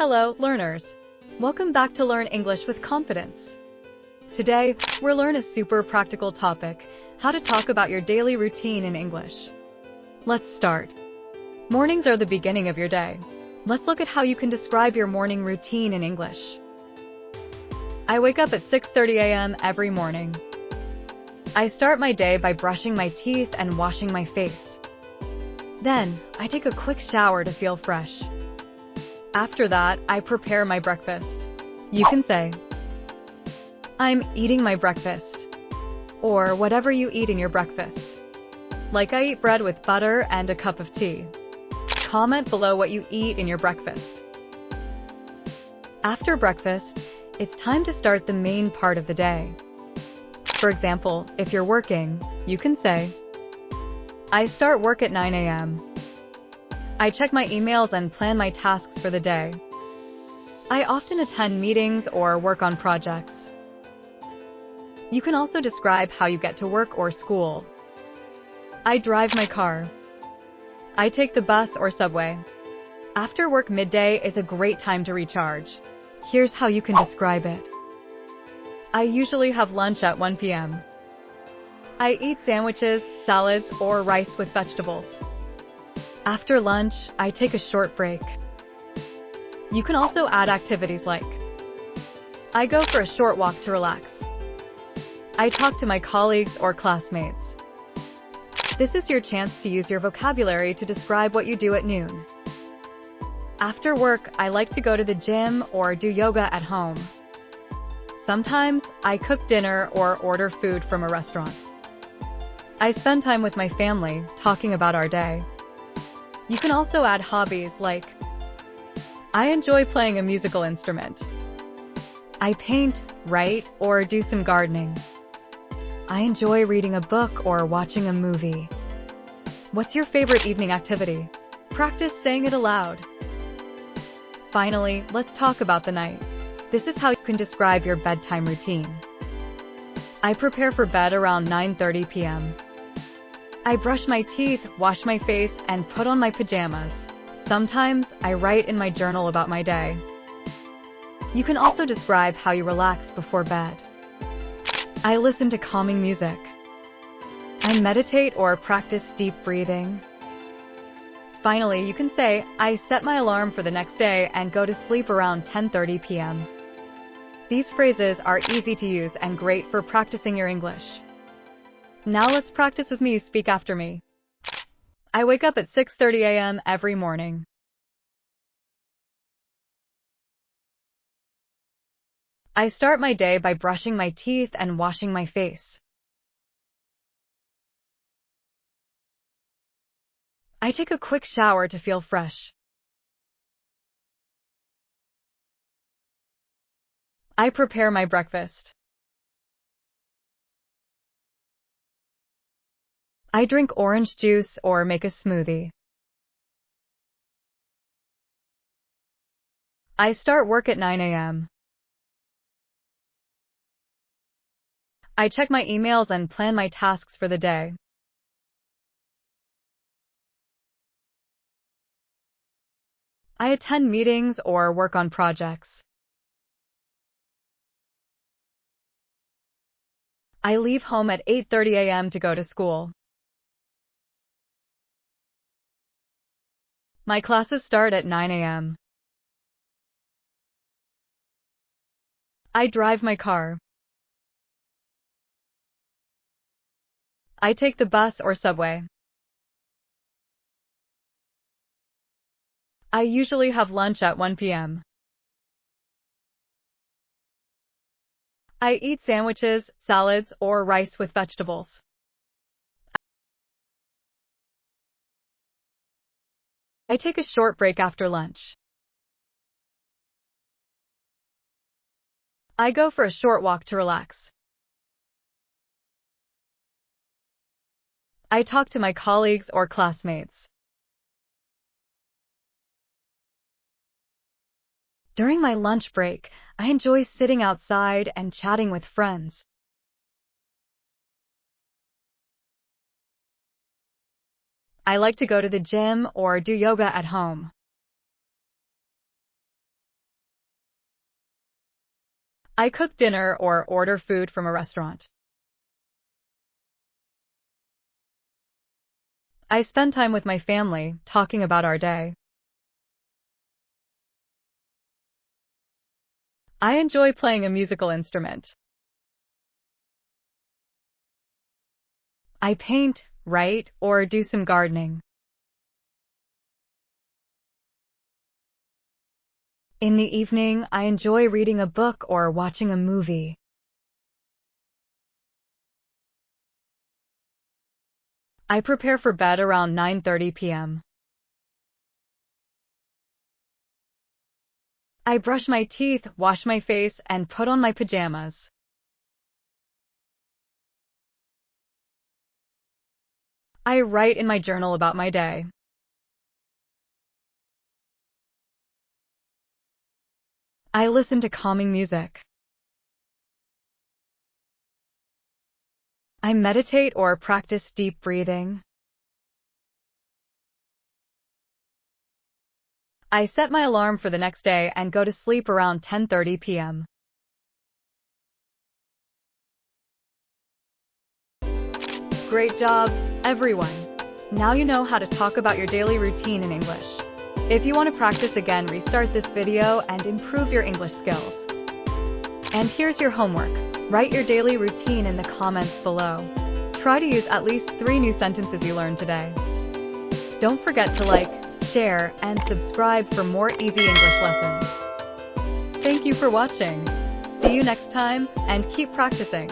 Hello, learners. Welcome back to Learn English with Confidence. Today, we'll learn a super practical topic, how to talk about your daily routine in English. Let's start. Mornings are the beginning of your day. Let's look at how you can describe your morning routine in English. I wake up at 6:30 a.m. every morning. I start my day by brushing my teeth and washing my face. Then, I take a quick shower to feel fresh. After that, I prepare my breakfast. You can say, I'm eating my breakfast, or whatever you eat in your breakfast. Like I eat bread with butter and a cup of tea. Comment below what you eat in your breakfast. After breakfast, it's time to start the main part of the day. For example, if you're working, you can say, I start work at 9 a.m. I check my emails and plan my tasks for the day. I often attend meetings or work on projects. You can also describe how you get to work or school. I drive my car. I take the bus or subway. After work midday is a great time to recharge. Here's how you can describe it. I usually have lunch at 1 p.m. I eat sandwiches, salads, or rice with vegetables. After lunch, I take a short break. You can also add activities like, I go for a short walk to relax. I talk to my colleagues or classmates. This is your chance to use your vocabulary to describe what you do at noon. After work, I like to go to the gym or do yoga at home. Sometimes, I cook dinner or order food from a restaurant. I spend time with my family, talking about our day. You can also add hobbies like, I enjoy playing a musical instrument. I paint, write, or do some gardening. I enjoy reading a book or watching a movie. What's your favorite evening activity? Practice saying it aloud. Finally, let's talk about the night. This is how you can describe your bedtime routine. I prepare for bed around 9:30 p.m. I brush my teeth, wash my face, and put on my pajamas. Sometimes, I write in my journal about my day. You can also describe how you relax before bed. I listen to calming music. I meditate or practice deep breathing. Finally, you can say, I set my alarm for the next day and go to sleep around 10:30 p.m. These phrases are easy to use and great for practicing your English. Now let's practice with me. Speak after me. I wake up at 6:30 a.m. every morning. I start my day by brushing my teeth and washing my face. I take a quick shower to feel fresh. I prepare my breakfast. I drink orange juice or make a smoothie. I start work at 9 a.m. I check my emails and plan my tasks for the day. I attend meetings or work on projects. I leave home at 8:30 a.m. to go to school. My classes start at 9 a.m. I drive my car. I take the bus or subway. I usually have lunch at 1 p.m. I eat sandwiches, salads, or rice with vegetables. I take a short break after lunch. I go for a short walk to relax. I talk to my colleagues or classmates. During my lunch break, I enjoy sitting outside and chatting with friends. I like to go to the gym or do yoga at home. I cook dinner or order food from a restaurant. I spend time with my family, talking about our day. I enjoy playing a musical instrument. I paint, write, or do some gardening. In the evening, I enjoy reading a book or watching a movie. I prepare for bed around 9:30 p.m. I brush my teeth, wash my face, and put on my pajamas. I write in my journal about my day. I listen to calming music. I meditate or practice deep breathing. I set my alarm for the next day and go to sleep around 10:30 p.m. Great job, everyone! Now you know how to talk about your daily routine in English. If you want to practice again, restart this video and improve your English skills. And here's your homework. Write your daily routine in the comments below. Try to use at least 3 new sentences you learned today. Don't forget to like, share, and subscribe for more easy English lessons. Thank you for watching. See you next time, and keep practicing.